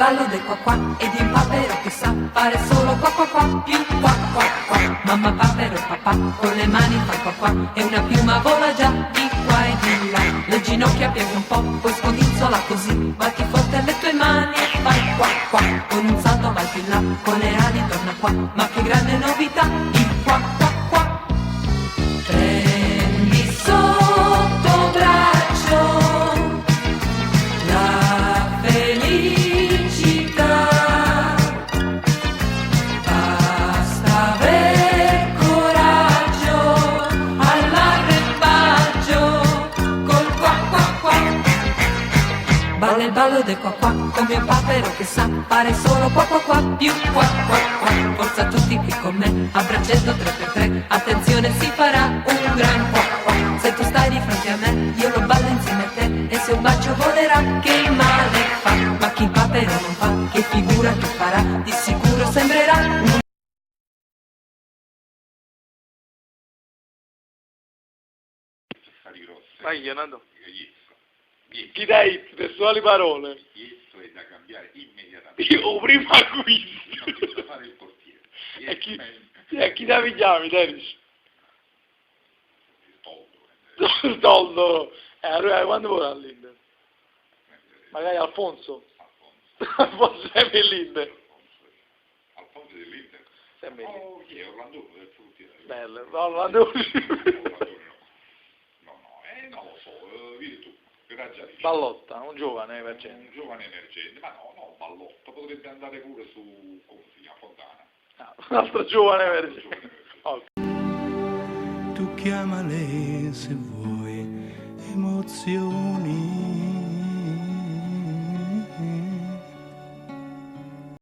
ballo del qua qua e di un papero che sa fare solo qua qua qua più qua qua qua. Mamma papero papà con le mani fa qua qua e una piuma vola già di qua e di là. Le ginocchia piega un po', poi scodinzola così, batti forte alle tue mani e fai qua qua. Con un salto vai più in là, con le ali torna qua, ma che grande novità, il qua qua qua. Prendi sotto braccio la felicità, basta aver coraggio all'arrembaggio col qua qua qua. Balla il ballo del qua qua con mio papero che sa fare solo qua qua qua più qua qua qua. Forza tutti qui con me a braccetto 3x3, attenzione si farà un gran qua qua. Se tu stai di fronte a me io lo ballo insieme a te e se un bacio volerà che male fa. Ma chi il papero non fa, che figura che farà, di sicuro sembrerà un... Vai Leonardo. Chi dai testuali parole? Questo è da cambiare immediatamente. Io prima qui. Non bisogna fare il portiere. E chi davi i chiavi, Dennis? Tolto. Tolto. Allora quando vorrà l'Inter? Magari Alfonso. Alfonso è l'Inter. Alfonso dell'Inter? Sempre lì. Oh, chi è? Orlando del portiere. Bello, Orlando. Non lo so, vedi tu. Ballotta, un giovane emergente. Un giovane emergente, ma no, Ballotta, potrebbe andare pure su, come si chiama, Fontana. Ah, un altro giovane emergente. Okay. Tu chiamale se vuoi emozioni